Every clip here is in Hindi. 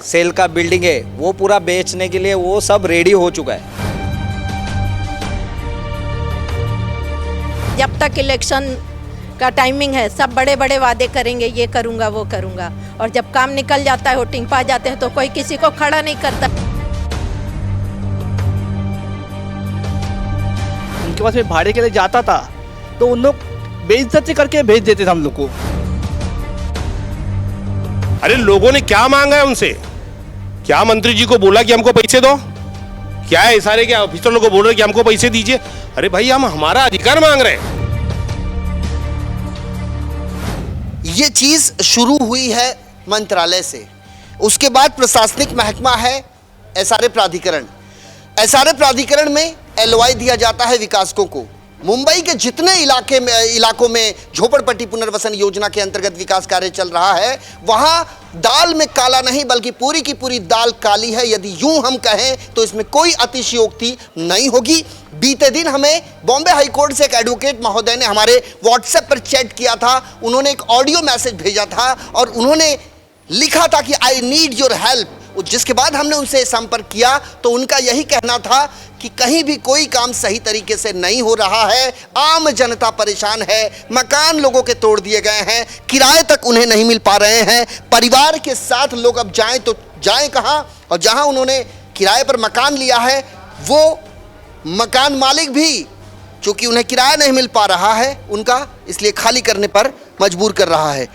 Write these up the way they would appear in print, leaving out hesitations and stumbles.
सेल का बिल्डिंग है वो पूरा बेचने के लिए वो सब रेडी हो चुका है। जब तक इलेक्शन का टाइमिंग है सब बड़े बड़े वादे करेंगे, ये करूंगा वो करूंगा, और जब काम निकल जाता है वोटिंग पा जाते हैं तो कोई किसी को खड़ा नहीं करता। उनके पास में भाड़े के लिए जाता था तो उन लोग बेइज्जती करके भेज देते थे हम लोग को। अरे लोगों ने क्या मांगा है उनसे? क्या मंत्री जी को बोला कि हमको पैसे दो? क्या है सारे क्या ऑफिसरों को बोल रहे कि हमको पैसे दीजिए? अरे भाई हम हमारा अधिकार मांग रहे हैं। ये चीज शुरू हुई है मंत्रालय से, उसके बाद प्रशासनिक महकमा है एसआरए प्राधिकरण। एसआरए प्राधिकरण में एलओआई दिया जाता है विकासकों को। मुंबई के जितने इलाकों में झोपड़पट्टी पुनर्वसन योजना के अंतर्गत विकास कार्य चल रहा है वहां दाल में काला नहीं बल्कि पूरी की पूरी दाल काली है, यदि यूं हम कहें तो इसमें कोई अतिशयोक्ति नहीं होगी। बीते दिन हमें बॉम्बे हाई कोर्ट से एक एडवोकेट महोदय ने हमारे व्हाट्सएप पर चैट किया था। उन्होंने एक ऑडियो मैसेज भेजा था और उन्होंने लिखा था कि आई नीड योर हेल्प। जिसके बाद हमने उनसे संपर्क किया तो उनका यही कहना था कि कहीं भी कोई काम सही तरीके से नहीं हो रहा है, आम जनता परेशान है, मकान लोगों के तोड़ दिए गए हैं, किराए तक उन्हें नहीं मिल पा रहे हैं, परिवार के साथ लोग अब जाएं तो जाएं कहां, और जहां उन्होंने किराए पर मकान लिया है वो मकान मालिक भी चूंकि उन्हें किराया नहीं मिल पा रहा है उनका, इसलिए खाली करने पर मजबूर कर रहा है।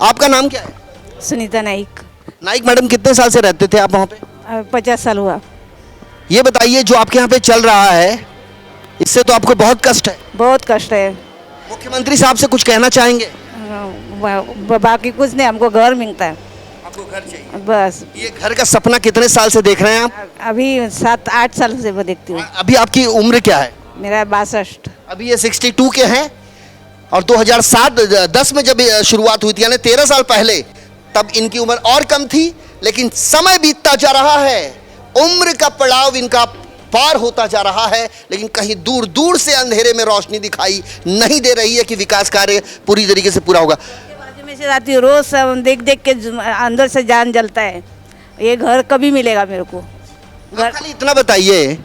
आपका नाम क्या है? सुनीता नाइक। नाइक मैडम, कितने साल से रहते थे आप वहाँ पे? 50 साल हुआ। ये बताइए जो आपके यहाँ पे चल रहा है इससे तो आपको बहुत कष्ट है। बहुत कष्ट है। मुख्यमंत्री साहब से कुछ कहना चाहेंगे? बाकी कुछ नहीं, हमको घर मिलता है। आपको घर चाहिए बस। ये घर का सपना कितने साल से देख रहे हैं आप? अभी 7-8 साल से मैं देखती हूँ। अभी आपकी उम्र क्या है? मेरा 62। अभी ये 62 के हैं और 2007-10 में जब शुरुआत हुई थी यानी 13 साल पहले, तब इनकी उम्र और कम थी। लेकिन समय बीतता जा रहा है, उम्र का पड़ाव इनका पार होता जा रहा है, लेकिन कहीं दूर दूर से अंधेरे में रोशनी दिखाई नहीं दे रही है कि विकास कार्य पूरी तरीके से पूरा होगा। बाजू में से आती हूँ रोज, सब देख देख के अंदर से जान जलता है। ये घर कभी मिलेगा मेरे को? घर खाली इतना बताइए,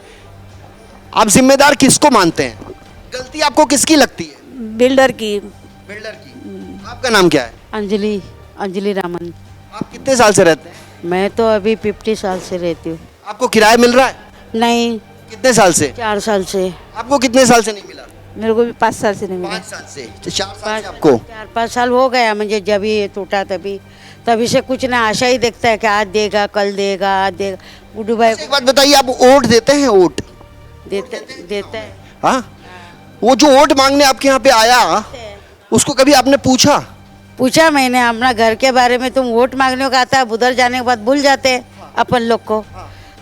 आप जिम्मेदार किसको मानते हैं? गलती आपको किसकी लगती है? बिल्डर की। बिल्डर की। आपका नाम क्या है? अंजलि रामन। आप कितने साल से रहते हैं? मैं तो अभी 50 साल से रहती हूँ। आपको किराया मिल रहा है? नहीं। कितने साल से? 4 साल से। आपको कितने साल से नहीं मिला? मेरे को भी 5 साल से नहीं मिला। 5 साल से। 4 साल से आपको? 4-5 साल हो गया मुझे, जब ये टूटा तभी से कुछ ना आशा ही देखता है कि आज देगा कल देगा आज देगा। गुड्डू भाई एक बात बताइए, आप वोट देते हैं? वोट देता है। हाँ, वो जो वोट मांगने आपके यहाँ पे आया उसको कभी आपने पूछा मैंने अपना घर के बारे में। तुम वोट मांगने को आता है, उधर जाने के बाद भूल जाते हैं अपन लोग को।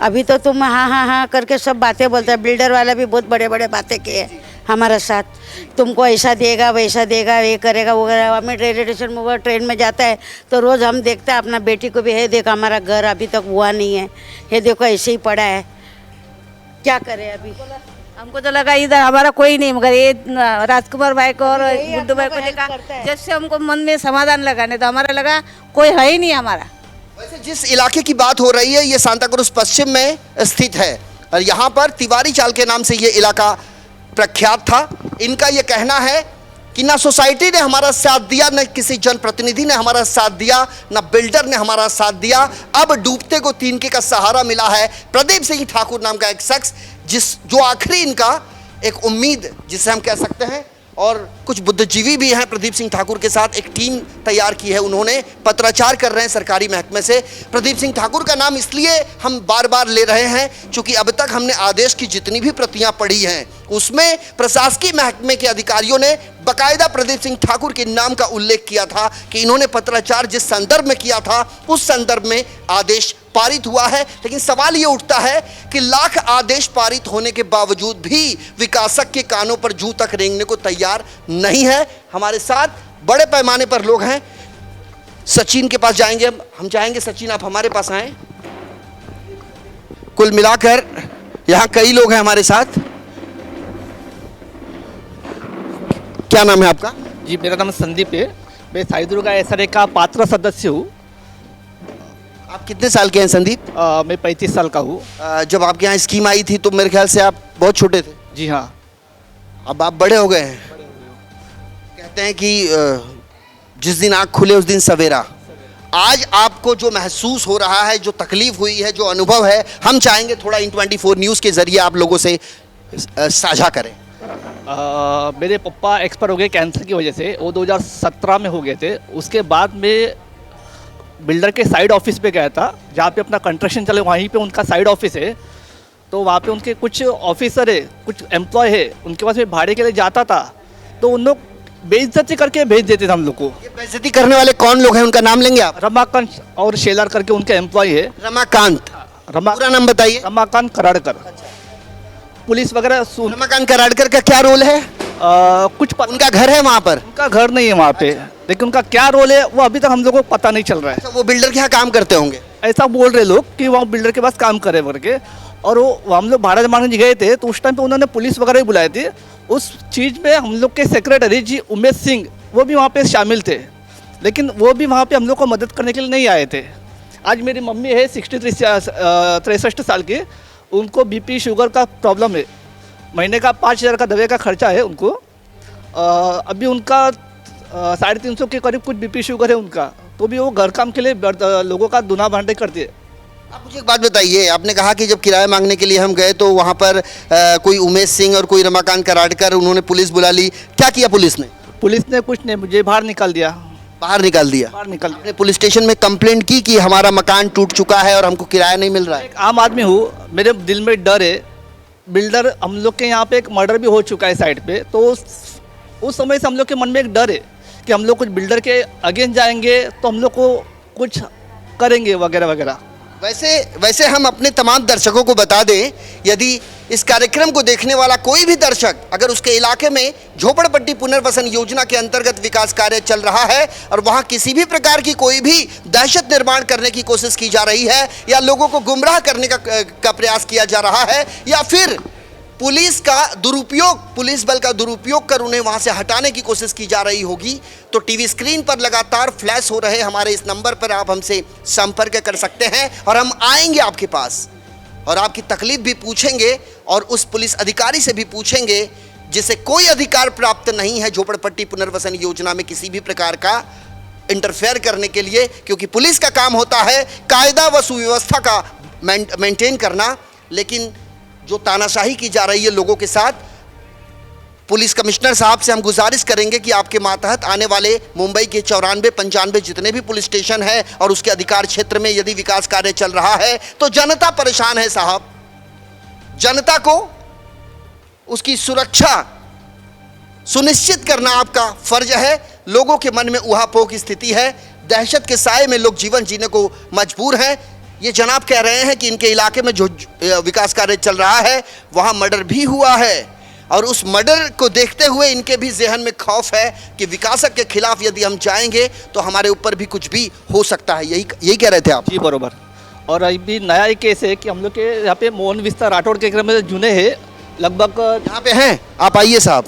अभी तो तुम हाँ हाँ हाँ करके सब बातें बोलते हैं। बिल्डर वाला भी बहुत बड़े बड़े बातें किए हमारे साथ, तुमको ऐसा देगा वैसा देगा, ये करेगा वो करेगा। हमें रेलवे स्टेशन में वो ट्रेन में जाता है तो रोज़ हम देखते हैं अपना बेटी को भी, है देखो हमारा घर अभी तक हुआ नहीं है, ये देखो ऐसे ही पड़ा है, क्या करें अभी। हमको तो लगा इधर हमारा कोई नहीं, मगर ये राजकुमार भाई को और गुड्डू भाई को देखा जैसे हमको मन में समाधान लगा, नहीं तो हमारा लगा कोई है ही नहीं हमारा। वैसे जिस इलाके की बात हो रही है ये सांता क्रूज पश्चिम में स्थित है और यहाँ पर तिवारी चाल के नाम से ये इलाका प्रख्यात था। इनका ये कहना है कि ना सोसाइटी ने हमारा साथ दिया, न किसी जनप्रतिनिधि ने हमारा साथ दिया, न बिल्डर ने हमारा साथ दिया। अब डूबते को तिनके का सहारा मिला है। प्रदीप सिंह ठाकुर नाम का एक शख्स जो आखिरी इनका एक उम्मीद जिसे हम कह सकते हैं, और कुछ बुद्धिजीवी भी हैं प्रदीप सिंह ठाकुर के साथ, एक टीम तैयार की है उन्होंने, पत्राचार कर रहे हैं सरकारी महकमे से। प्रदीप सिंह ठाकुर का नाम इसलिए हम बार बार ले रहे हैं क्योंकि अब तक हमने आदेश की जितनी भी प्रतियां पढ़ी हैं उसमें प्रशासकीय महकमे के अधिकारियों ने बाकायदा प्रदीप सिंह ठाकुर के नाम का उल्लेख किया था कि इन्होंने पत्राचार जिस संदर्भ में किया था उस संदर्भ में आदेश पारित हुआ है। लेकिन सवाल ये उठता है कि लाख आदेश पारित होने के बावजूद भी विकासक के कानों पर जूं तक रेंगने को तैयार नहीं है। हमारे साथ बड़े पैमाने पर लोग हैं। सचिन के पास जाएंगे हम चाहेंगे सचिन आप हमारे पास आए। कुल मिलाकर यहाँ कई लोग हैं हमारे साथ। क्या नाम है आपका? जी, मेरा नाम संदीप है। मैं साई दुर्गा एसआरए का पात्र सदस्य हूँ। आप कितने साल के हैं संदीप? मैं 35 साल का हूँ। जब आपके यहाँ स्कीम आई थी तो मेरे ख्याल से आप बहुत छोटे थे। जी हाँ। अब आप बड़े हो गए हैं। कहते हैं कि जिस दिन आँख खुले उस दिन सवेरा। आज आपको जो महसूस हो रहा है, जो तकलीफ हुई है, जो अनुभव है, हम चाहेंगे थोड़ा इन24 न्यूज़ के जरिए आप लोगों से साझा करें। मेरे पापा एक्सपायर हो गए कैंसर की वजह से। वो 2017 में हो गए थे। उसके बाद में बिल्डर के साइड ऑफिस पे गया था, जहाँ पे अपना कंस्ट्रक्शन चले, वहीं पे उनका साइड ऑफिस है। तो वहाँ पे उनके कुछ ऑफिसर है, कुछ एम्प्लॉय है, उनके पास मैं भाड़े के लिए जाता था तो उन लोग बेइज्जती करके भेज देते थे हम लोग को। ये बेइज्जती करने वाले कौन लोग हैं, उनका नाम लेंगे आप? रमाकांत और शेलार करके उनके एम्प्लॉय है। रमाकांत, पूरा नाम बताइए। रमाकांत कराड़कर। पुलिस वगैरह रमाकांत कराड़कर का क्या रोल है? उनका घर है वहाँ पर? उनका घर नहीं है वहाँ पे, लेकिन उनका क्या रोल है वो अभी तक हम लोग को पता नहीं चल रहा है। तो वो बिल्डर के यहाँ काम करते होंगे, ऐसा बोल रहे लोग कि वहाँ बिल्डर के पास काम करे करके। और वो हम लोग भाड़ा जमाने गए थे तो उस टाइम पे उन्होंने पुलिस वगैरह भी बुलाए थे। उस चीज़ में हम लोग के सेक्रेटरी जी उमेश सिंह वो भी वहाँ पे शामिल थे, लेकिन वो भी वहाँ पे हम लोग को मदद करने के लिए नहीं आए थे। आज मेरी मम्मी है 63 साल की, उनको बीपी शुगर का प्रॉब्लम है। महीने का 5,000 का दवाई का खर्चा है उनको। अभी उनका 350 के करीब कुछ बीपी शुगर है उनका, तो भी वो घर काम के लिए लोगों का दुना भांडे करती है। आप मुझे एक बात बताइए, आपने कहा कि जब किराया मांगने के लिए हम गए तो वहाँ पर कोई उमेश सिंह और कोई रमाकांत कराड़कर, उन्होंने पुलिस बुला ली। क्या किया पुलिस ने? पुलिस ने कुछ नहीं, मुझे बाहर निकाल दिया। बाहर निकाल दिया? बाहर निकाल आपने पुलिस स्टेशन में कंप्लेंट की कि हमारा मकान टूट चुका है और हमको किराया नहीं मिल रहा है? एक आम आदमी हूँ, मेरे दिल में डर है। बिल्डर हम लोग के यहाँ पे एक मर्डर भी हो चुका है साइड पे, तो उस समय से हम लोग के मन में एक डर है कि हम लोग कुछ बिल्डर के अगेंस्ट जाएंगे तो हम लोग को कुछ करेंगे वगैरह वगैरह। वैसे हम अपने तमाम दर्शकों को बता दें, यदि इस कार्यक्रम को देखने वाला कोई भी दर्शक अगर उसके इलाके में झोपड़पट्टी पुनर्वसन योजना के अंतर्गत विकास कार्य चल रहा है और वहां किसी भी प्रकार की कोई भी दहशत निर्माण करने की कोशिश की जा रही है या लोगों को गुमराह करने का प्रयास किया जा रहा है या फिर पुलिस का दुरुपयोग, पुलिस बल का दुरुपयोग कर उन्हें वहां से हटाने की कोशिश की जा रही होगी, तो टीवी स्क्रीन पर लगातार फ्लैश हो रहे हमारे इस नंबर पर आप हमसे संपर्क कर सकते हैं और हम आएंगे आपके पास और आपकी तकलीफ भी पूछेंगे और उस पुलिस अधिकारी से भी पूछेंगे जिसे कोई अधिकार प्राप्त नहीं है झोपड़पट्टी पुनर्वसन योजना में किसी भी प्रकार का इंटरफेयर करने के लिए, क्योंकि पुलिस का काम होता है कायदा व सुव्यवस्था का मेंटेन करना। लेकिन जो तानाशाही की जा रही है लोगों के साथ, पुलिस कमिश्नर साहब से हम गुजारिश करेंगे कि आपके मातहत आने वाले मुंबई के 94-95 जितने भी पुलिस स्टेशन है और उसके अधिकार क्षेत्र में यदि विकास कार्य चल रहा है तो जनता परेशान है साहब। जनता को उसकी सुरक्षा सुनिश्चित करना आपका फर्ज है। लोगों के मन में उहापोह की स्थिति है, दहशत के साए में लोग जीवन जीने को मजबूर हैं। ये जनाब कह रहे हैं कि इनके इलाके में जो विकास कार्य चल रहा है वहाँ मर्डर भी हुआ है और उस मर्डर को देखते हुए इनके भी जहन में खौफ है कि विकासक के खिलाफ यदि हम जाएंगे तो हमारे ऊपर भी कुछ भी हो सकता है। यही कह रहे थे आप? जी बरोबर। और अभी नया एक केस है कि हम लोग के यहाँ पे मोहन विस्तार राठौड़ के में जुने हैं लगभग। यहाँ पे हैं, आप आइए साहब।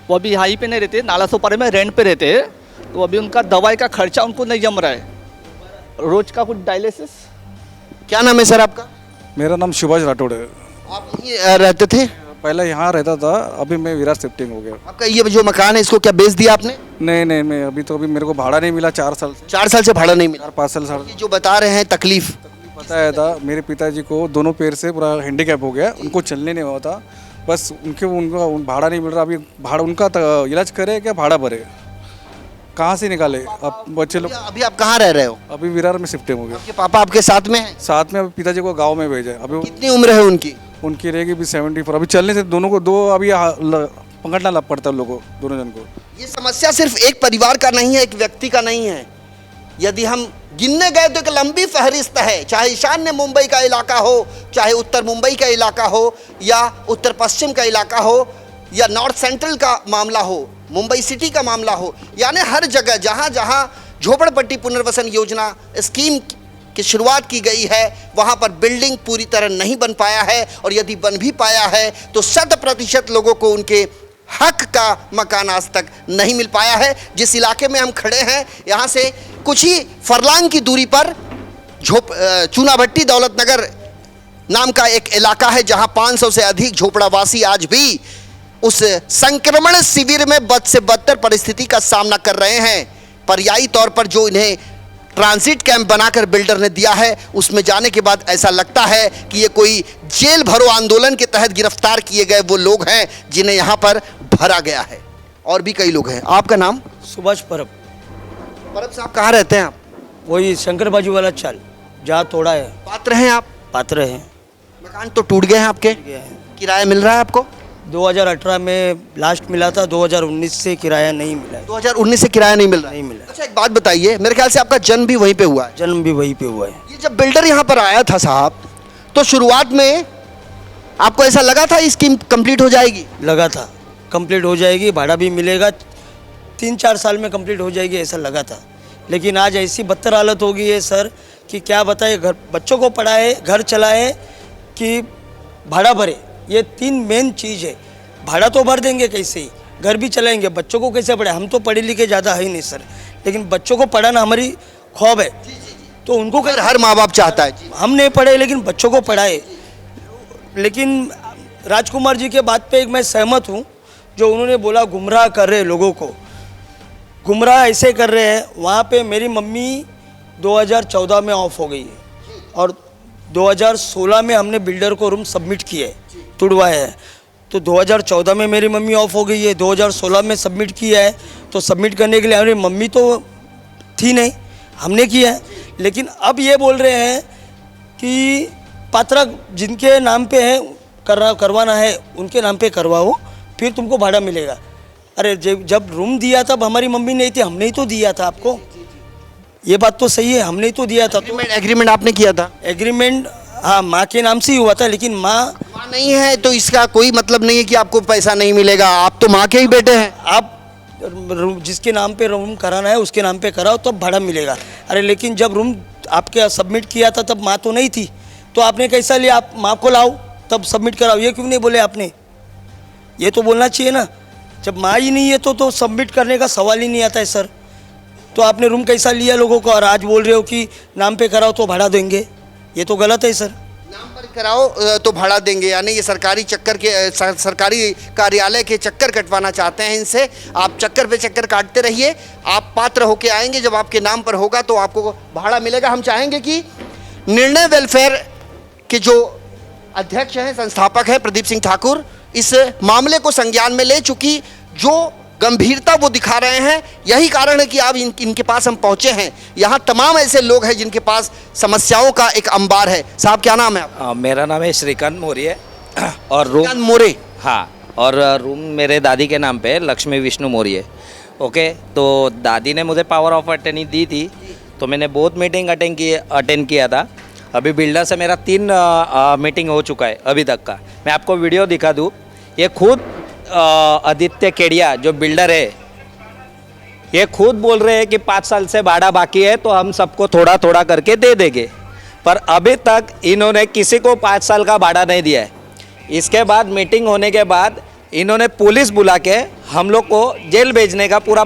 वो अभी यहाँ पे नहीं रहते, नाला सोपारे में रेंट पे रहते हैं। तो अभी उनका दवाई का खर्चा उनको नहीं जम रहा है, रोज का कुछ डायलिसिस। क्या नाम है सर आपका? मेरा नाम सुभाष राठौड़ है। आप यहीं रहते थे? पहले यहाँ रहता था, अभी मैं विराट शिफ्टिंग हो गया। आपका ये जो मकान है इसको क्या बेच दिया आपने? नहीं, मैं अभी मेरे को भाड़ा नहीं मिला 4 साल से। 4 साल से भाड़ा नहीं मिला? 4-5 साल। ये जो बता रहे हैं तकलीफ बताया था, मेरे पिताजी को दोनों पैर से पूरा हैंडीकैप हो गया, उनको चलने नहीं हुआ था। बस उनका भाड़ा नहीं मिल रहा। अभी भाड़ा उनका इलाज करे क्या भाड़ा भरे, कहाँ से निकाले अब बच्चे लोग? अभी आप कहाँ रह रहे हो? अभी विरार में शिफ्टिंग हो गया। आपके पापा आपके साथ में हैं? साथ में अभी पिताजी को गाँव में भेजा है। अभी कितनी उम्र है उनकी? उनकी रहेगी भी 74। अभी चलने से दोनों को अभी पकड़ना पड़ता है लोगों को, दोनों जन को। ये समस्या सिर्फ एक परिवार का नहीं है, एक व्यक्ति का नहीं है। यदि हम गिनने गए तो एक लंबी फहरिस्त है, चाहे ईशान्य मुंबई का इलाका हो, चाहे उत्तर मुंबई का इलाका हो या उत्तर पश्चिम का इलाका हो या नॉर्थ सेंट्रल का मामला हो, मुंबई सिटी का मामला हो, यानी हर जगह जहाँ जहाँ झोपड़पट्टी पुनर्वसन योजना स्कीम की शुरुआत की गई है वहाँ पर बिल्डिंग पूरी तरह नहीं बन पाया है और यदि बन भी पाया है तो 100% लोगों को उनके हक का मकान आज तक नहीं मिल पाया है। जिस इलाके में हम खड़े हैं यहाँ से कुछ ही फरलांग की दूरी पर चूनाभट्टी दौलतनगर नाम का एक इलाका है जहां 500 से अधिक झोपड़ावासी आज भी उस संक्रमण शिविर में बद से बदतर परिस्थिति का सामना कर रहे हैं। पर्यायी तौर पर जो इन्हें ट्रांजिट कैंप बनाकर बिल्डर ने दिया है, उसमें जाने के बाद ऐसा लगता है कि ये कोई जेल भरो आंदोलन के तहत गिरफ्तार किए गए वो लोग हैं जिन्हें यहाँ पर भरा गया है। और भी कई लोग हैं। आपका नाम? सुभाष परब। परब साहब कहाँ रहते हैं आप? वही शंकर बाजू वाला चाल जहाँ तोड़ा है। पात्र हैं आप? पात्र है। मकान तो टूट गए हैं आपके? किराया मिल रहा है आपको? 2018 में लास्ट मिला था, 2019 से किराया नहीं मिला है। 2019 से किराया नहीं मिल रहा? नहीं मिला। अच्छा, एक बात बताइए, मेरे ख्याल से आपका जन्म भी वहीं पे हुआ है? जन्म भी वहीं पे हुआ है। ये जब बिल्डर यहाँ पर आया था साहब, तो शुरुआत में आपको ऐसा लगा था स्कीम कंप्लीट हो जाएगी? लगा था कंप्लीट हो जाएगी, भाड़ा भी मिलेगा, 3-4 साल में कंप्लीट हो जाएगी, ऐसा लगा था। लेकिन आज ऐसी बदतर हालत हो गई है सर कि क्या बताए, घर बच्चों को पढ़ाए, घर चलाए कि भाड़ा भरे, ये 3 मेन चीज़ है। भाड़ा तो भर देंगे कैसे ही, घर भी चलाएंगे, बच्चों को कैसे पढ़ाए? हम तो पढ़े लिखे ज़्यादा है ही नहीं सर, लेकिन बच्चों को पढ़ाना हमारी ख्वाब है। तो उनको हर माँ बाप चाहता है। हम नहीं पढ़े लेकिन बच्चों को पढ़ाए। लेकिन राजकुमार जी के बात पे एक मैं सहमत हूँ, जो उन्होंने बोला गुमराह कर रहे लोगों को, गुमराह ऐसे कर रहे हैं। वहाँ पे मेरी मम्मी 2014 में ऑफ हो गई है और 2016 में हमने बिल्डर को रूम सबमिट किए, तुड़वाए है। तो 2014 में मेरी मम्मी ऑफ हो गई है, 2016 में सबमिट किया है। तो सबमिट करने के लिए हमारी मम्मी तो थी नहीं, हमने किया है। लेकिन अब ये बोल रहे हैं कि पात्र जिनके नाम पे है करवाना है उनके नाम पे करवाओ, फिर तुमको भाड़ा मिलेगा। अरे जब रूम दिया तब हमारी मम्मी नहीं थी, हमने ही तो दिया था आपको। ये बात तो सही है, हमने ही तो दिया था। एग्रीमेंट आपने किया था? एग्रीमेंट हाँ माँ के नाम से ही हुआ था, लेकिन माँ नहीं है तो इसका कोई मतलब नहीं है कि आपको पैसा नहीं मिलेगा। आप तो माँ के ही बेटे हैं। आप जिसके नाम पे रूम कराना है उसके नाम पे कराओ तब भाड़ा मिलेगा। अरे लेकिन जब रूम आपके सबमिट किया था तब माँ तो नहीं थी, तो आपने कैसा लिया? आप माँ को लाओ तब सबमिट कराओ, ये क्यों नहीं बोले आपने? ये तो बोलना चाहिए ना। जब माँ ही नहीं है तो सबमिट करने का सवाल ही नहीं आता है सर। तो आपने रूम कैसा लिया लोगों को और आज बोल रहे हो कि नाम पे कराओ तो भाड़ा देंगे? ये तो गलत है सर। नाम पर कराओ तो भाड़ा देंगे, यानी ये सरकारी चक्कर के सरकारी कार्यालय के चक्कर कटवाना चाहते हैं इनसे। आप चक्कर पे चक्कर काटते रहिए, आप पात्र होके आएंगे, जब आपके नाम पर होगा तो आपको भाड़ा मिलेगा। हम चाहेंगे कि निर्णय वेलफेयर के जो अध्यक्ष हैं, संस्थापक हैं प्रदीप सिंह ठाकुर, इस मामले को संज्ञान में ले, चूंकि जो गंभीरता वो दिखा रहे हैं, यही कारण है कि आप इनके पास हम पहुंचे हैं। यहाँ तमाम ऐसे लोग हैं जिनके पास समस्याओं का एक अंबार है। साहब क्या नाम है आपका? मेरा नाम है श्रीकांत मौर्य और रूम मोरे। हाँ, और रूम मेरे दादी के नाम पे लक्ष्मी विष्णु मौर्य। ओके, तो दादी ने मुझे पावर ऑफ अटर्नी दी थी, तो मैंने बहुत मीटिंग अटेंड किया था। अभी बिल्डर से मेरा 3 मीटिंग हो चुका है अभी तक का। मैं आपको वीडियो दिखा दूँ। ये खुद आदित्य केडिया जो बिल्डर है, ये खुद बोल रहे हैं कि 5 साल से भाड़ा बाकी है तो हम सबको थोड़ा थोड़ा करके दे देंगे, पर अभी तक इन्होंने किसी को 5 साल का भाड़ा नहीं दिया है। इसके बाद मीटिंग होने के बाद इन्होंने पुलिस बुला के हम लोग को जेल भेजने का पूरा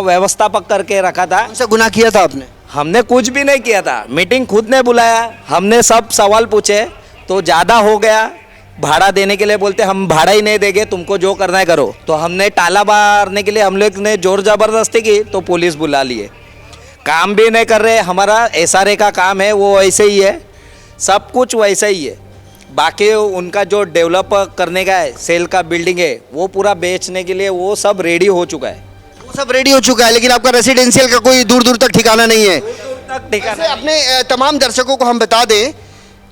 व्यवस्थापक करके रखा था। कौन सा गुनाह किया था आपने? हमने कुछ भी नहीं किया था। मीटिंग खुद ने बुलाया, हमने सब सवाल पूछे तो ज़्यादा हो गया, भाड़ा देने के लिए बोलते हम भाड़ा ही नहीं देंगे, तुमको जो करना है करो। तो हमने टाला मारने के लिए हम लोग ने जोर ज़बरदस्ती की तो पुलिस बुला लिए। काम भी नहीं कर रहे, हमारा SRA का काम है वो वैसे ही है, सब कुछ वैसा ही है। बाकी उनका जो डेवलप करने का है, सेल का बिल्डिंग है, वो पूरा बेचने के लिए वो सब रेडी हो चुका है। वो सब रेडी हो चुका है, लेकिन आपका रेसिडेंशियल का कोई दूर दूर तक ठिकाना नहीं है। ठिकाना अपने तमाम दर्शकों को हम बता दें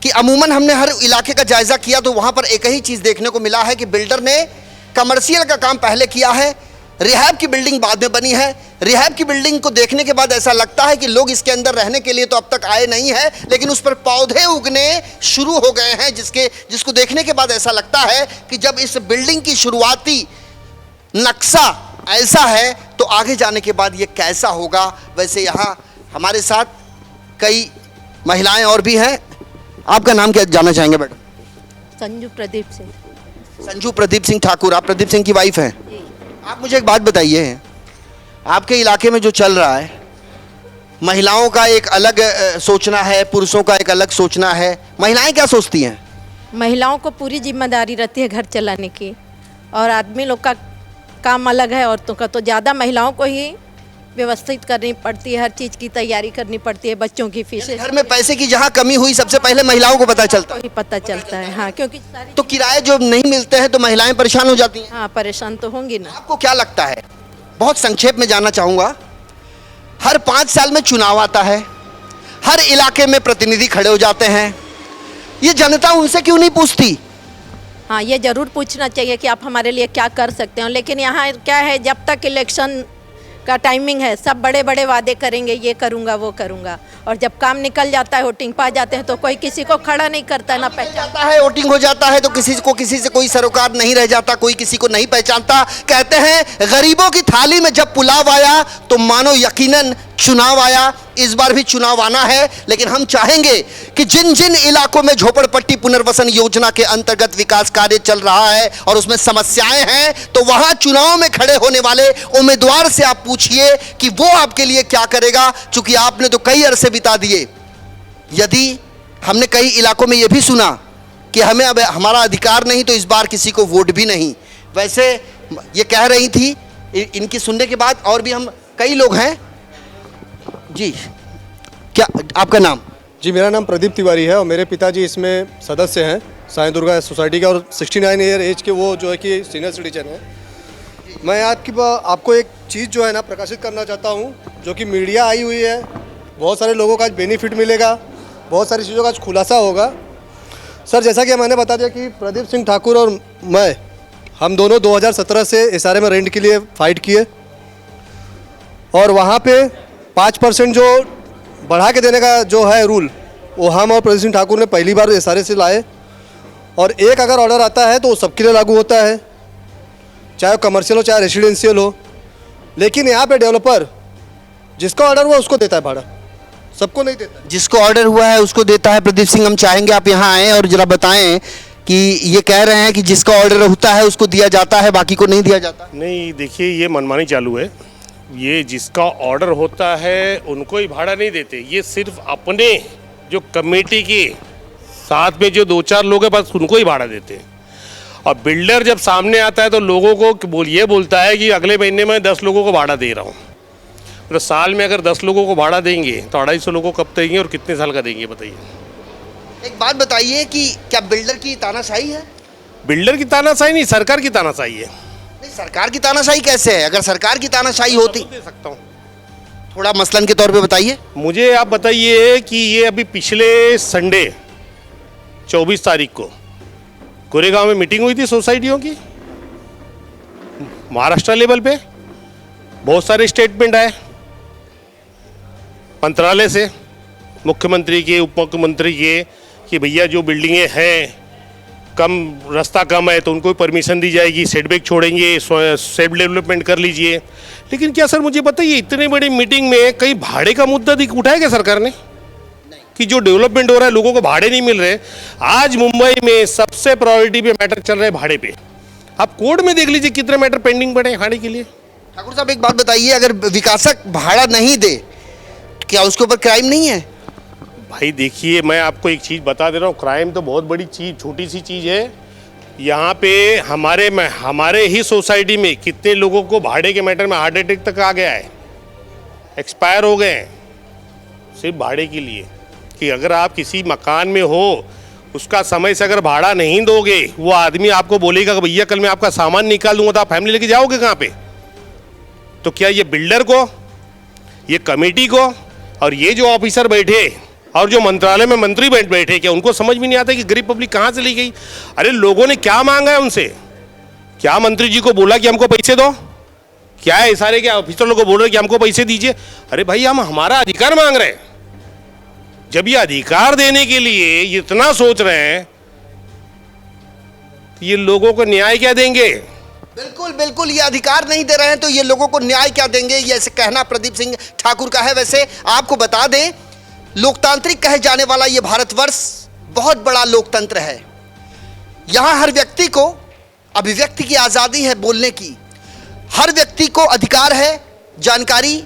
कि अमूमन हमने हर इलाके का जायजा किया तो वहां पर एक ही चीज देखने को मिला है कि बिल्डर ने कमर्शियल का काम पहले किया है, रिहैब की बिल्डिंग बाद में बनी है। रिहैब की बिल्डिंग को देखने के बाद ऐसा लगता है कि लोग इसके अंदर रहने के लिए तो अब तक आए नहीं है, लेकिन उस पर पौधे उगने शुरू हो गए हैं, जिसको देखने के बाद ऐसा लगता है कि जब इस बिल्डिंग की शुरुआती नक्शा ऐसा है तो आगे जाने के बाद ये कैसा होगा। वैसे यहाँ हमारे साथ कई महिलाएं और भी हैं। आपका नाम क्या जानना चाहेंगे मैडम? संजू प्रदीप सिंह। संजू प्रदीप सिंह ठाकुर, आप प्रदीप सिंह की वाइफ हैं। आप मुझे एक बात बताइए, आपके इलाके में जो चल रहा है, महिलाओं का एक अलग सोचना है, पुरुषों का एक अलग सोचना है, महिलाएं क्या सोचती हैं? महिलाओं को पूरी जिम्मेदारी रहती है घर चलाने की, और आदमी लोग का काम अलग है। औरतों का तो ज़्यादा महिलाओं को ही व्यवस्थित करनी पड़ती है, हर चीज़ की तैयारी करनी पड़ती है, बच्चों की फीसें घर में पैसे की जहाँ कमी हुई सबसे पहले महिलाओं को पता चलता है। ही पता चलता है। हाँ, क्योंकि सारी तो किराए जो नहीं मिलते हैं तो महिलाएं परेशान हो जाती हैं। हाँ, परेशान तो होंगी ना। आपको क्या लगता है, बहुत संक्षेप में जानना चाहूंगा, हर 5 साल में चुनाव आता है, हर इलाके में प्रतिनिधि खड़े हो जाते हैं, ये जनता उनसे क्यों नहीं पूछती? हाँ, ये ज़रूर पूछना चाहिए कि आप हमारे लिए क्या कर सकते हो, लेकिन यहाँ क्या है, जब तक इलेक्शन का टाइमिंग है सब बड़े बड़े वादे करेंगे, ये करूँगा वो करूँगा, और जब काम निकल जाता है, वोटिंग पा जाते हैं तो कोई किसी को खड़ा नहीं करता, ना जाता है, वोटिंग हो जाता है तो किसी से कोई सरोकार नहीं रह जाता, कोई किसी को नहीं पहचानता। कहते हैं गरीबों की थाली में जब पुलाव आया तो मानो यकीनन चुनाव आया। इस बार भी चुनाव आना है, लेकिन हम चाहेंगे कि जिन जिन इलाकों में झोपड़पट्टी पुनर्वसन योजना के अंतर्गत विकास कार्य चल रहा है और उसमें समस्याएं हैं, तो वहां चुनाव में खड़े होने वाले उम्मीदवार से आप पूछिए कि वो आपके लिए क्या करेगा, क्योंकि आपने तो कई अरसे बिता दिए। यदि हमने कई इलाकों में यह भी सुना कि हमें अब हमारा अधिकार नहीं, तो इस बार किसी को वोट भी नहीं। वैसे ये कह रही थी, इनकी सुनने के बाद और भी हम कई लोग हैं जी। क्या आपका नाम? जी, मेरा नाम प्रदीप तिवारी है और मेरे पिताजी इसमें सदस्य हैं साईं दुर्गा सोसाइटी के, और 69 ईयर एज के वो जो है कि सीनियर सिटीजन है। मैं आपको एक चीज़ जो है ना प्रकाशित करना चाहता हूँ, जो कि मीडिया आई हुई है, बहुत सारे लोगों का आज बेनिफिट मिलेगा, बहुत सारी चीज़ों का आज खुलासा होगा। सर, जैसा कि मैंने बता दिया कि प्रदीप सिंह ठाकुर और मैं, हम दोनों 2017 से SRA में रेंट के लिए फ़ाइट किए, और वहाँ पे 5% जो बढ़ा के देने का जो है रूल, वो हम और प्रदीप सिंह ठाकुर ने पहली बार SRA से लाए, और एक अगर ऑर्डर आता है तो वो सबके लिए लागू होता है, चाहे कमर्शियल हो चाहे रेसिडेंशियल हो। लेकिन यहाँ पे डेवलपर जिसका ऑर्डर हुआ उसको देता है भाड़ा, सबको नहीं देता। जिसको ऑर्डर हुआ है उसको देता है। प्रदीप सिंह, हम चाहेंगे आप यहाँ आएँ और जरा बताएं कि ये कह रहे हैं कि जिसका ऑर्डर होता है उसको दिया जाता है, बाकी को नहीं दिया जाता। नहीं, देखिए ये मनमानी चालू है। ये जिसका ऑर्डर होता है उनको ही भाड़ा नहीं देते, ये सिर्फ अपने जो कमेटी के साथ में जो 2-4 लोग हैं बस उनको ही भाड़ा देते हैं। और बिल्डर जब सामने आता है तो लोगों को ये बोलता है कि अगले महीने में 10 लोगों को भाड़ा दे रहा हूँ। तो साल में अगर 10 लोगों को भाड़ा देंगे तो 250 लोगों को कब देंगे और कितने साल का देंगे बताइए? एक बात बताइए कि क्या बिल्डर की तानाशाही है? बिल्डर की तानाशाही नहीं, सरकार की तानाशाही है। नहीं, सरकार की तानाशाही कैसे है? अगर सरकार की तानाशाही होती, दे सकता हूँ, थोड़ा मसलन के तौर पे बताइए। मुझे आप बताइए कि ये अभी पिछले संडे 24 तारीख को गोरेगांव में मीटिंग हुई थी सोसाइटियों की, महाराष्ट्र लेवल पे बहुत सारे स्टेटमेंट आए मंत्रालय से, मुख्यमंत्री के, उप मुख्यमंत्री के, कि भैया जो बिल्डिंगें हैं कम, रास्ता कम है तो उनको परमिशन दी जाएगी, सेटबैक छोड़ेंगे, सेल्फ डेवलपमेंट कर लीजिए। लेकिन क्या सर मुझे बताइए, इतने बड़ी मीटिंग में कहीं भाड़े का मुद्दा उठाया क्या सरकार ने? कि जो डेवलपमेंट हो रहा है लोगों को भाड़े नहीं मिल रहे। आज मुंबई में सबसे प्रायोरिटी पे मैटर चल रहे हैं भाड़े पे। आप कोर्ट में देख लीजिए कितने मैटर पेंडिंग पड़े हैं भाड़े के लिए। ठाकुर साहब, एक बात बताइए, अगर विकासक भाड़ा नहीं दे तो क्या उसके ऊपर क्राइम नहीं है? भाई देखिए, मैं आपको एक चीज़ बता दे रहा हूँ, क्राइम तो बहुत बड़ी चीज़, छोटी सी चीज़ है। यहाँ पे हमारे ही सोसाइटी में कितने लोगों को भाड़े के मैटर में हार्ट अटैक तक आ गया है, एक्सपायर हो गए हैं सिर्फ भाड़े के लिए। कि अगर आप किसी मकान में हो, उसका समय से अगर भाड़ा नहीं दोगे, वो आदमी आपको बोलेगा कि भैया कल मैं आपका सामान निकाल दूंगा, तो आप फैमिली लेके जाओगे कहाँ पे? तो क्या ये बिल्डर को, ये कमेटी को, और ये जो ऑफिसर बैठे और जो मंत्रालय में मंत्री बैठे, क्या उनको समझ में नहीं आता कि गरीब पब्लिक कहाँ से ली गई? अरे लोगों ने क्या मांगा है उनसे? क्या मंत्री जी को बोला कि हमको पैसे दो? क्या है सारे क्या ऑफिसर लोगों को बोल रहे कि हमको पैसे दीजिए? अरे भाई, हम हमारा अधिकार मांग रहे हैं। जब ये अधिकार देने के लिए इतना सोच रहे हैं, तो ये लोगों को न्याय क्या देंगे? बिल्कुल बिल्कुल, ये अधिकार नहीं दे रहे हैं तो ये लोगों को न्याय क्या देंगे? ये ऐसे कहना प्रदीप सिंह ठाकुर का है। वैसे आपको बता दें, लोकतांत्रिक कहे जाने वाला ये भारतवर्ष बहुत बड़ा लोकतंत्र है। यहाँ हर व्यक्ति को अभिव्यक्ति की आज़ादी है, बोलने की। हर व्यक्ति को अधिकार है जानकारी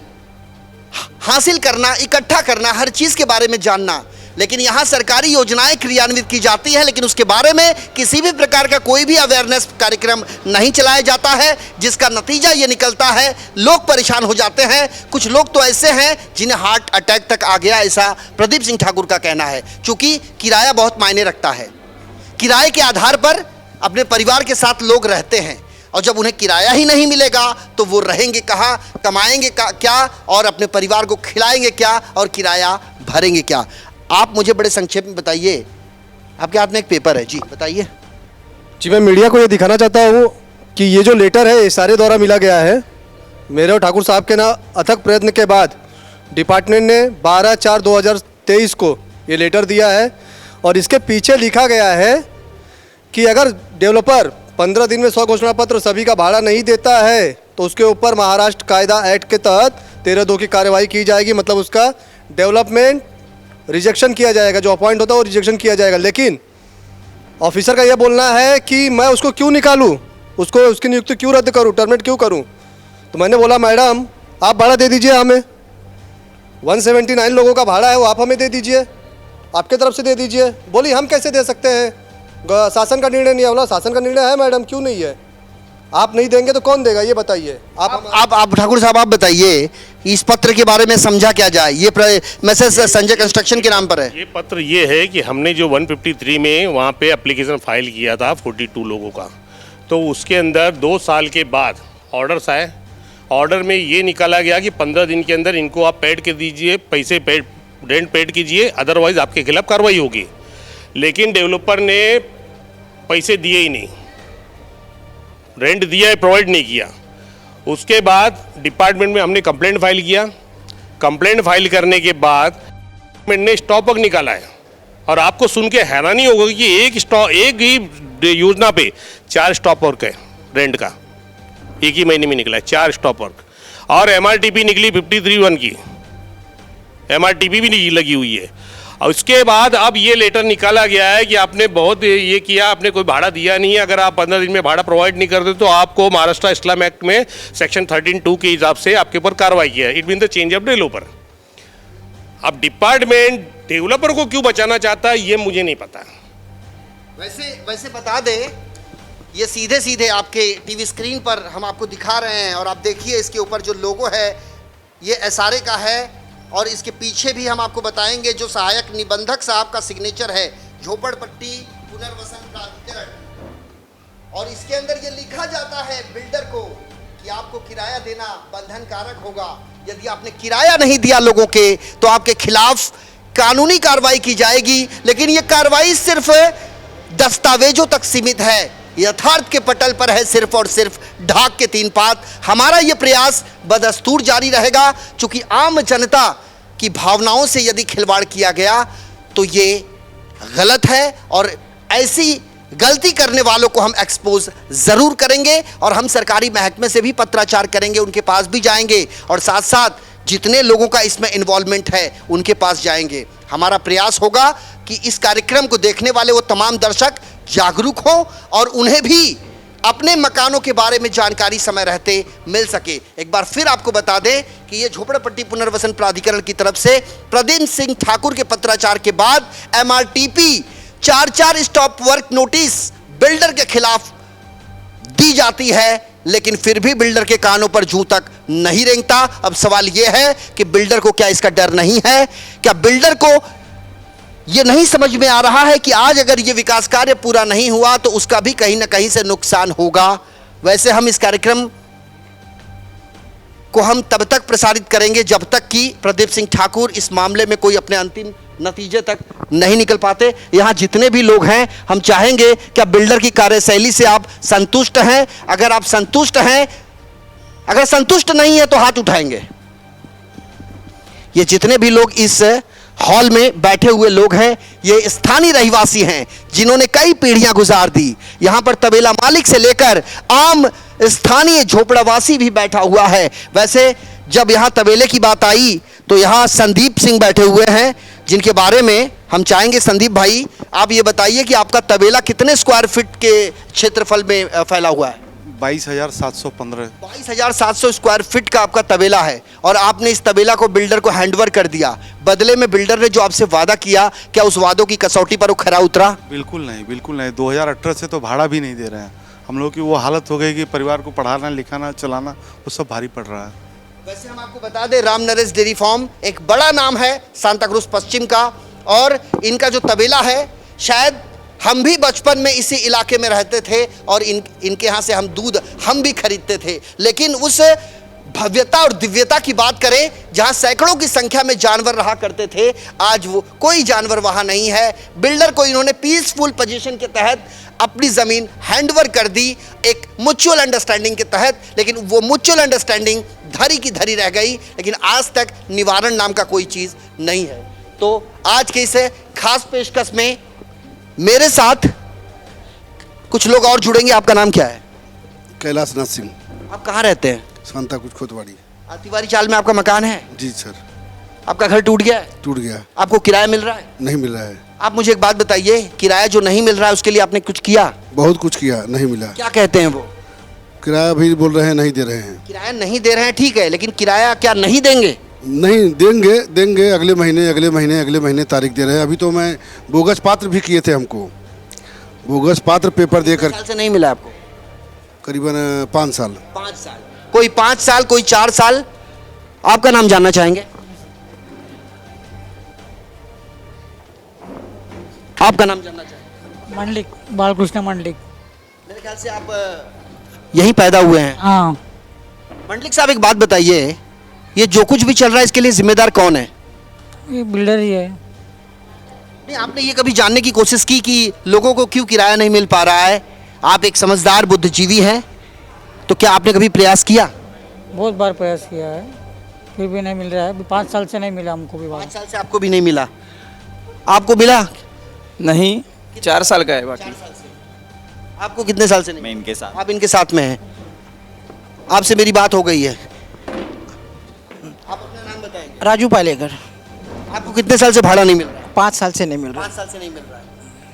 हासिल करना, इकट्ठा करना, हर चीज़ के बारे में जानना, लेकिन यहाँ सरकारी योजनाएं क्रियान्वित की जाती है लेकिन उसके बारे में किसी भी प्रकार का कोई भी अवेयरनेस कार्यक्रम नहीं चलाया जाता है, जिसका नतीजा ये निकलता है लोग परेशान हो जाते हैं। कुछ लोग तो ऐसे हैं जिन्हें हार्ट अटैक तक आ गया, ऐसा प्रदीप सिंह ठाकुर का कहना है। चूंकि किराया बहुत मायने रखता है, किराए के आधार पर अपने परिवार के साथ लोग रहते हैं और जब उन्हें किराया ही नहीं मिलेगा तो वो रहेंगे कहाँ, कमाएंगे क्या और अपने परिवार को खिलाएंगे क्या और किराया भरेंगे क्या। आप मुझे बड़े संक्षेप में बताइए, आपके हाथ में एक पेपर है जी, बताइए। जी, मैं मीडिया को ये दिखाना चाहता हूँ कि ये जो लेटर है इशारे द्वारा मिला गया है। मेरे और ठाकुर साहब के ना अथक प्रयत्न के बाद डिपार्टमेंट ने 12/4/2023 को ये लेटर दिया है और इसके पीछे लिखा गया है कि अगर डेवलपर 15 दिन में 100 घोषणा पत्र सभी का भाड़ा नहीं देता है तो उसके ऊपर महाराष्ट्र कायदा एक्ट के तहत 13(2) की कार्रवाई की जाएगी। मतलब उसका डेवलपमेंट रिजेक्शन किया जाएगा, जो अपॉइंट होता है वो रिजेक्शन किया जाएगा। लेकिन ऑफिसर का यह बोलना है कि मैं उसको क्यों निकालूं, उसको उसकी नियुक्ति क्यों रद्द करूं, टर्मिनेट क्यों करूं। तो मैंने बोला मैडम आप भाड़ा दे दीजिए, हमें 179 लोगों का भाड़ा है वो आप हमें दे दीजिए, आपके तरफ से दे दीजिए। बोली हम कैसे दे सकते हैं, शासन का निर्णय नहीं है। बोला शासन का निर्णय है मैडम, क्यों नहीं है, आप नहीं देंगे तो कौन देगा ये बताइए। आप ठाकुर साहब आप बताइए इस पत्र के बारे में समझा क्या जाए। ये मैसेज संजय कंस्ट्रक्शन के नाम पर है। ये पत्र ये है कि हमने जो 153 में वहाँ पे एप्लीकेशन फाइल किया था 42 लोगों का, तो उसके अंदर 2 साल के बाद ऑर्डर्स आए। ऑर्डर में ये निकाला गया कि 15 दिन के अंदर इनको आप पेड कर दीजिए, पैसे पेड, रेंट पेड कीजिए, अदरवाइज आपके खिलाफ कार्रवाई होगी। लेकिन डेवलपर ने पैसे दिए ही नहीं, रेंट दिया है, प्रोवाइड नहीं किया। उसके बाद डिपार्टमेंट में हमने कंप्लेंट फाइल किया। कंप्लेंट फाइल करने के बाद डिपार्टमेंट ने स्टॉप वर्क निकाला है और आपको सुन के हैरानी होगी कि एक ही योजना पे 4 स्टॉप वर्क है रेंट का, एक ही महीने में निकला है 4 स्टॉप वर्क। और MRTP निकली 53(1) की, MRTP भी लगी हुई है। और उसके बाद अब ये लेटर निकाला गया है कि आपने बहुत ये किया, आपने कोई भाड़ा दिया नहीं है, अगर आप 15 दिन में भाड़ा प्रोवाइड नहीं करते तो आपको महाराष्ट्र इस्लाम एक्ट में सेक्शन 13(2) के हिसाब से आपके ऊपर कार्रवाई किया है। It mean the change of developer. अब डिपार्टमेंट डेवलपर को क्यों बचाना चाहता है ये मुझे नहीं पता। वैसे बता दें, ये सीधे सीधे आपके टीवी स्क्रीन पर हम आपको दिखा रहे हैं और आप देखिए इसके ऊपर जो लोगो है ये SRA का है और इसके पीछे भी हम आपको बताएंगे जो सहायक निबंधक साहब का सिग्नेचर है, झोपड़पट्टी पुनर्वसन प्राधिकरण। और इसके अंदर ये लिखा जाता है बिल्डर को कि आपको किराया देना बंधन कारक होगा। यदि आपने किराया नहीं दिया लोगों के तो आपके खिलाफ कानूनी कार्रवाई की जाएगी। लेकिन ये कार्रवाई सिर्फ दस्तावेजों तक सीमित है, यथार्थ के पटल पर है सिर्फ और सिर्फ ढाक के 3 पात। हमारा ये प्रयास बदस्तूर जारी रहेगा, चूंकि आम जनता की भावनाओं से यदि खिलवाड़ किया गया तो ये गलत है और ऐसी गलती करने वालों को हम एक्सपोज जरूर करेंगे और हम सरकारी महकमे से भी पत्राचार करेंगे, उनके पास भी जाएंगे और साथ साथ जितने लोगों का इसमें इन्वॉल्वमेंट है उनके पास जाएंगे। हमारा प्रयास होगा कि इस कार्यक्रम को देखने वाले वो तमाम दर्शक जागरूक हों और उन्हें भी अपने मकानों के बारे में जानकारी समय रहते मिल सके। एक बार फिर आपको बता दें कि ये झोपड़पट्टी पुनर्वसन प्राधिकरण की तरफ से प्रदीप सिंह ठाकुर के पत्राचार के बाद MRTP 4 stop work notice builder के खिलाफ दी जाती है, लेकिन फिर भी बिल्डर के कानों पर जूं तक नहीं रेंगता। अब सवाल यह है कि बिल्डर को क्या इसका डर नहीं है, क्या बिल्डर को ये नहीं समझ में आ रहा है कि आज अगर ये विकास कार्य पूरा नहीं हुआ तो उसका भी कहीं ना कहीं से नुकसान होगा। वैसे हम इस कार्यक्रम को हम तब तक प्रसारित करेंगे जब तक कि प्रदीप सिंह ठाकुर इस मामले में कोई अपने अंतिम नतीजे तक नहीं निकल पाते। यहाँ जितने भी लोग हैं हम चाहेंगे क्या बिल्डर की कार्यशैली से आप संतुष्ट हैं? अगर आप संतुष्ट हैं, अगर संतुष्ट नहीं है तो हाथ उठाएंगे। ये जितने भी लोग इस हॉल में बैठे हुए लोग हैं ये स्थानीय रहवासी हैं जिन्होंने कई पीढ़ियां गुजार दी। यहाँ पर तबेला मालिक से लेकर आम स्थानीय झोपड़ावासी भी बैठा हुआ है। वैसे जब यहाँ तबेले की बात आई तो यहाँ संदीप सिंह बैठे हुए हैं जिनके बारे में हम चाहेंगे। संदीप भाई आप ये बताइए कि आपका तबेला कितने स्क्वायर फीट के क्षेत्रफल में फैला हुआ है? 22,715। 22,700 स्क्वायर फीट का आपका तबेला है और आपने इस तबेला को बिल्डर को हैंडओवर कर दिया। बदले में बिल्डर ने जो आपसे वादा किया, क्या उस वादों की कसौटी पर वो खरा उतरा? बिल्कुल नहीं, बिल्कुल नहीं। 2018 से तो भाड़ा भी नहीं दे रहे हैं। हम लोग की वो हालत हो गई कि परिवार को पढ़ाना लिखाना चलाना वो सब भारी पड़ रहा है। वैसे हम आपको बता दें, राम नरेश डेयरी फार्म एक बड़ा नाम है सांता क्रूज पश्चिम का, और इनका जो तबेला है, शायद हम भी बचपन में इसी इलाके में रहते थे और इनके यहाँ से हम दूध हम भी खरीदते थे। लेकिन उस भव्यता और दिव्यता की बात करें, जहां सैकड़ों की संख्या में जानवर रहा करते थे, आज वो कोई जानवर वहां नहीं है। बिल्डर को इन्होंने पीसफुल पोजीशन के तहत अपनी जमीन हैंडओवर कर दी, एक म्यूचुअल अंडरस्टैंडिंग के तहत। लेकिन वो म्यूचुअल अंडरस्टैंडिंग धरी की धरी रह गई, लेकिन आज तक निवारण नाम का कोई चीज नहीं है। तो आज के इस खास पेशकश में मेरे साथ कुछ लोग और जुड़ेंगे। आपका नाम क्या है? कैलाश नाथ सिंह, आप कहाँ रहते हैं? सांता कुछ खोतवाड़ी। तिवारी चाल में आपका मकान है? जी सर। आपका घर टूट गया है? टूट गया। आपको किराया मिल रहा है? नहीं मिल रहा है। आप मुझे एक बात बताइए, किराया जो नहीं मिल रहा है उसके लिए आपने कुछ किया? बहुत कुछ किया, नहीं मिला। क्या कहते हैं वो? किराया भी बोल रहे हैं नहीं दे रहे हैं। किराया नहीं दे रहे हैं, ठीक है, लेकिन किराया क्या नहीं देंगे? नहीं देंगे, देंगे अगले महीने तारीख दे रहे हैं। अभी तो मैं बोगस पात्र भी किए थे, हमको बोगस पात्र पेपर देकर। साल से नहीं मिला आपको? करीबन 5 साल। 5 साल, कोई 5 साल, कोई 4 साल। आपका नाम जानना चाहेंगे? आपका नाम जानना चाहेंगे? मंडलिक, बालकृष्ण मंडलिक। मेरे ख्याल से आप यहीं पैदा हुए हैं। हाँ। मंडलिक साहब, एक बात बताइए, ये जो कुछ भी चल रहा है इसके लिए जिम्मेदार कौन है? ये बिल्डर ही है। नहीं, आपने ये कभी जानने की कोशिश की कि लोगों को क्यों किराया नहीं मिल पा रहा है? आप एक समझदार बुद्धिजीवी हैं, तो क्या आपने कभी प्रयास किया? बहुत बार प्रयास किया है, फिर भी नहीं मिल रहा है। 5 साल से नहीं मिला हमको भी। 5 साल से आपको भी नहीं मिला? आपको मिला? नहीं, 4 साल का है बाकी। आपको कितने साल से नहीं? मैं इनके साथ। आप इनके साथ में हैं। आपसे मेरी बात हो गई है। आप अपना नाम बताएंगे? राजू पालेकर। आपको कितने साल से भाड़ा नहीं मिल रहा है? 5 साल से नहीं मिल रहा। 5 साल से नहीं मिल रहा है।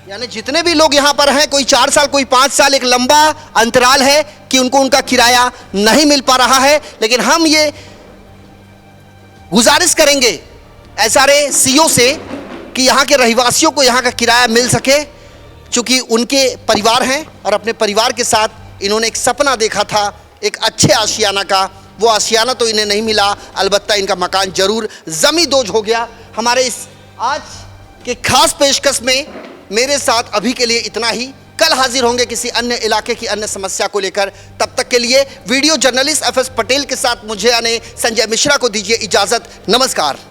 यानी जितने भी लोग यहाँ पर हैं, कोई 4 साल, कोई 5 साल, एक लंबा अंतराल है कि उनको उनका किराया नहीं मिल पा रहा है। लेकिन हम ये गुजारिश करेंगे एसआरए सीओ से कि यहाँ के रहवासियों को यहाँ का किराया मिल सके, चूँकि उनके परिवार हैं और अपने परिवार के साथ इन्होंने एक सपना देखा था एक अच्छे आशियाना का। वो आशियाना तो इन्हें नहीं मिला, अलबत्ता इनका मकान जरूर जमींदोज हो गया। हमारे इस आज के खास पेशकश में मेरे साथ अभी के लिए इतना ही। कल हाजिर होंगे किसी अन्य इलाके की अन्य समस्या को लेकर। तब तक के लिए वीडियो जर्नलिस्ट FS पटेल के साथ मुझे यानी संजय मिश्रा को दीजिए इजाजत। नमस्कार।